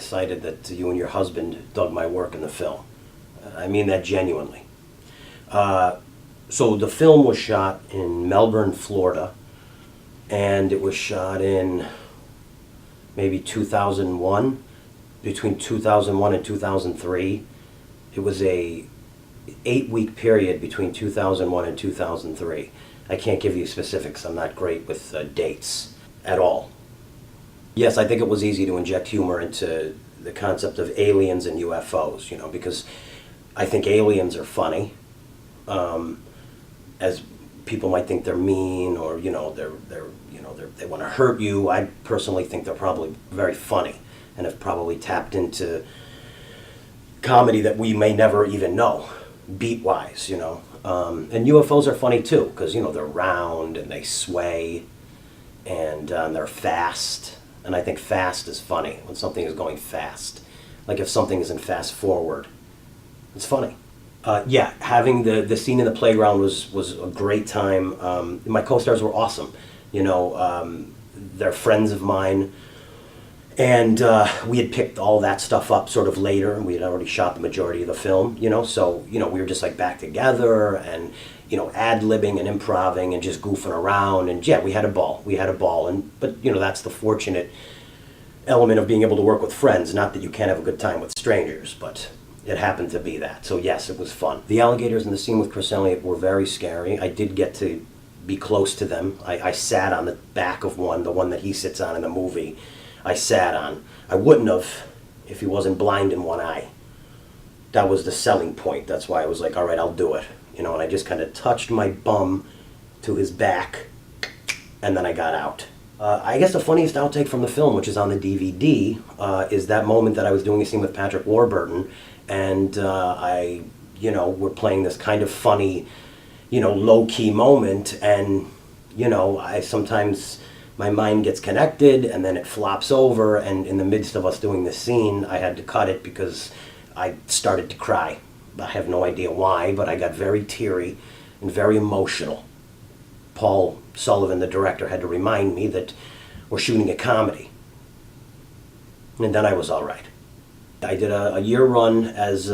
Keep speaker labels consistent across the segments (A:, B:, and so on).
A: excited that you and your husband dug my work in the film. I mean that genuinely. So the film was shot in Melbourne, Florida, and it was shot in maybe 2001, between 2001 and 2003. It was a 8-week period between 2001 and 2003. I can't give you specifics. I'm not great with dates at all. Yes, I think it was easy to inject humor into the concept of aliens and UFOs, because I think aliens are funny. As people might think they're mean, or they want to hurt you. I personally think they're probably very funny and have probably tapped into comedy that we may never even know, beat-wise, And UFOs are funny too, because they're round and they sway, and they're fast. And I think fast is funny when something is going fast. Like if something is in fast forward, it's funny. Yeah, having the scene in the playground was a great time. My co-stars were awesome. They're friends of mine. And we had picked all that stuff up sort of later, and we had already shot the majority of the film, so, we were just like back together and, ad-libbing and improvising and just goofing around, and yeah, we had a ball, but, that's the fortunate element of being able to work with friends, not that you can't have a good time with strangers, but it happened to be that, so yes, it was fun. The alligators in the scene with Chris Elliott were very scary. I did get to be close to them. I sat on the back of one, the one that he sits on in the movie. I sat on. I wouldn't have if he wasn't blind in one eye. That was the selling point. That's why I was like, all right, I'll do it. And I just kind of touched my bum to his back, and then I got out. I guess the funniest outtake from the film, which is on the DVD, is that moment that I was doing a scene with Patrick Warburton, and we're playing this kind of funny, low-key moment, and, I sometimes... my mind gets connected, and then it flops over, and in the midst of us doing this scene, I had to cut it because I started to cry. I have no idea why, but I got very teary and very emotional. Paul Sullivan, the director, had to remind me that we're shooting a comedy. And then I was all right. I did a year run as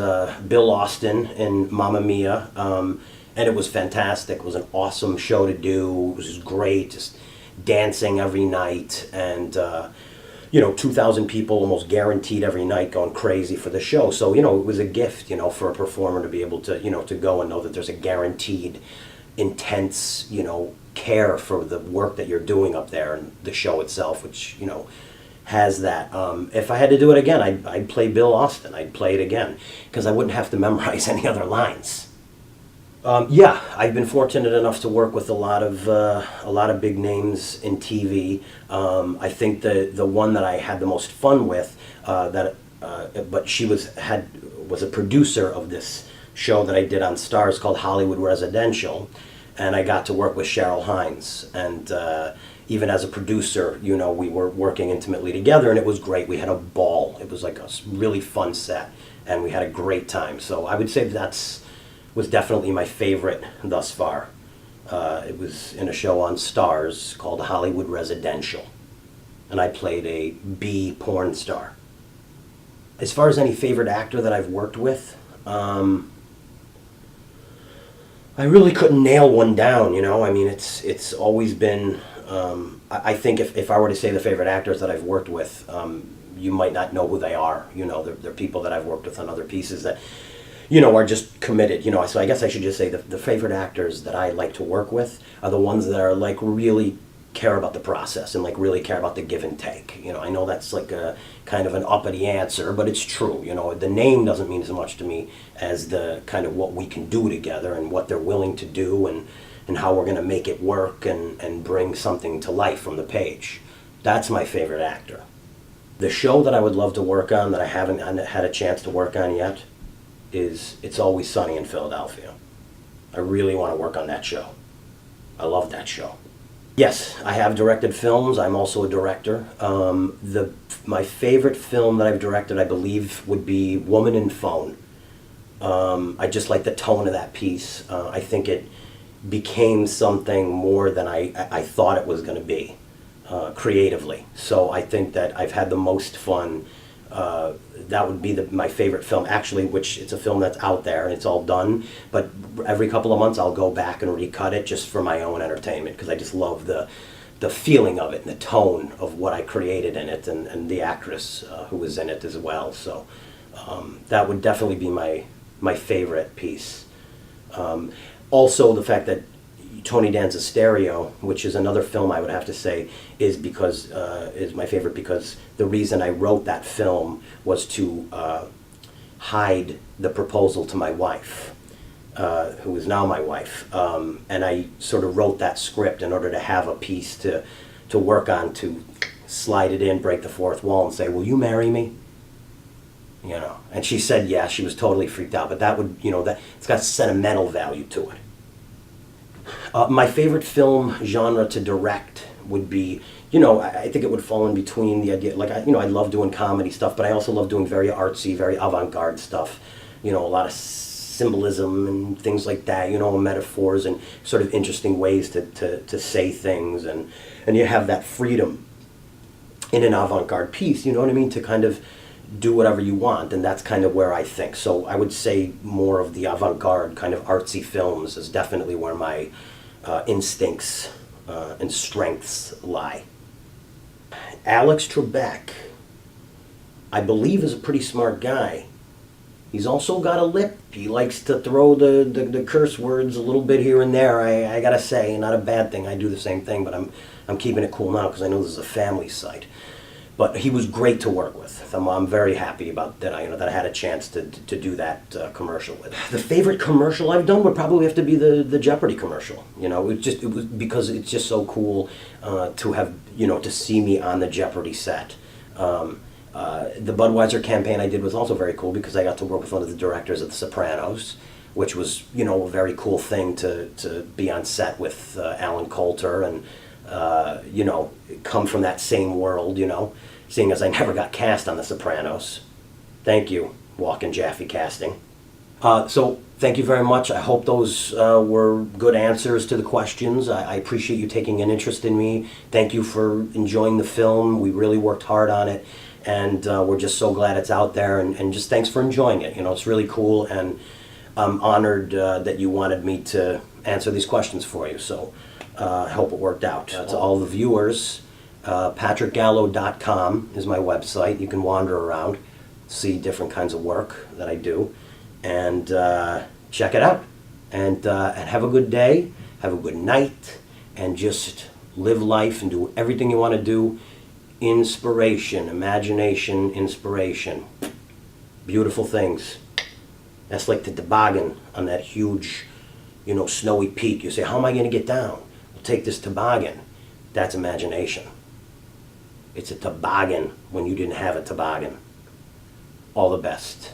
A: Bill Austin in Mamma Mia, and it was fantastic. It was an awesome show to do. It was just great, just dancing every night, and 2,000 people almost guaranteed every night going crazy for the show. So it was a gift for a performer to be able to to go and know that there's a guaranteed intense care for the work that you're doing up there, and the show itself, which has that. If I had to do it again, I'd play Bill Austin. I'd play it again because I wouldn't have to memorize any other lines. Yeah, I've been fortunate enough to work with a lot of big names in TV. I think the one that I had the most fun with, but she was a producer of this show that I did on Starz called Hollywood Residential, and I got to work with Cheryl Hines, and even as a producer, we were working intimately together, and it was great. We had a ball. It was like a really fun set, and we had a great time. So I would say was definitely my favorite thus far. It was in a show on Starz called Hollywood Residential, and I played a B porn star. As far as any favorite actor that I've worked with, I really couldn't nail one down, I mean, it's always been, I think if I were to say the favorite actors that I've worked with, you might not know who they are. They're people that I've worked with on other pieces that are just committed, So I guess I should just say the favorite actors that I like to work with are the ones that are like really care about the process and like really care about the give and take. I know that's like a kind of an uppity answer, but it's true. The name doesn't mean as much to me as the kind of what we can do together and what they're willing to do and how we're going to make it work and bring something to life from the page. That's my favorite actor. The show that I would love to work on that I haven't had a chance to work on yet is It's Always Sunny in Philadelphia. I really want to work on that show. I love that show. Yes, I have directed films. I'm also a director. My favorite film that I've directed, I believe, would be Woman in Phone. I just like the tone of that piece. I think it became something more than I thought it was going to be creatively. So I think that I've had the most fun that would be my favorite film, actually, which it's a film that's out there and it's all done, but every couple of months I'll go back and recut it just for my own entertainment, because I just love the feeling of it and the tone of what I created in it, and the actress who was in it as well. So that would definitely be my favorite piece. Also, the fact that Tony Danza's Stereo, which is another film I would have to say is my favorite, because the reason I wrote that film was to hide the proposal to my wife, who is now my wife, and I sort of wrote that script in order to have a piece to work on, to slide it in, break the fourth wall, and say, "Will you marry me?" You know, and she said yes. She was totally freaked out, but that would, that it's got sentimental value to it. My favorite film genre to direct would be, I think it would fall in between the idea, like, I love doing comedy stuff, but I also love doing very artsy, very avant-garde stuff, a lot of symbolism and things like that, metaphors and sort of interesting ways to say things, and you have that freedom in an avant-garde piece, you know what I mean, to kind of do whatever you want, and that's kind of where I think. So I would say more of the avant-garde kind of artsy films is definitely where my instincts and strengths lie. Alex Trebek, I believe, is a pretty smart guy. He's also got a lip. He likes to throw the curse words a little bit here and there. I gotta say, not a bad thing. I do the same thing, but I'm keeping it cool now because I know this is a family site. But he was great to work with. I'm very happy about that. That I had a chance to do that commercial with. The favorite commercial I've done would probably have to be the Jeopardy commercial. It was because it's just so cool to have to see me on the Jeopardy set. The Budweiser campaign I did was also very cool because I got to work with one of the directors of The Sopranos, which was a very cool thing to be on set with Alan Coulter and come from that same world, seeing as I never got cast on The Sopranos. Thank you, Walken Jaffe Casting. So thank you very much. I hope those were good answers to the questions. I appreciate you taking an interest in me. Thank you for enjoying the film. We really worked hard on it, and we're just so glad it's out there, and just thanks for enjoying it. It's really cool, and I'm honored that you wanted me to answer these questions for you. So I hope it worked out. To all the viewers, patrickgallo.com is my website. You can wander around, see different kinds of work that I do, and check it out. And have a good day, have a good night, and just live life and do everything you want to do. Inspiration, imagination, inspiration. Beautiful things. That's like the toboggan on that huge, snowy peak. You say, how am I going to get down? Take this toboggan. That's imagination. It's a toboggan when you didn't have a toboggan. All the best.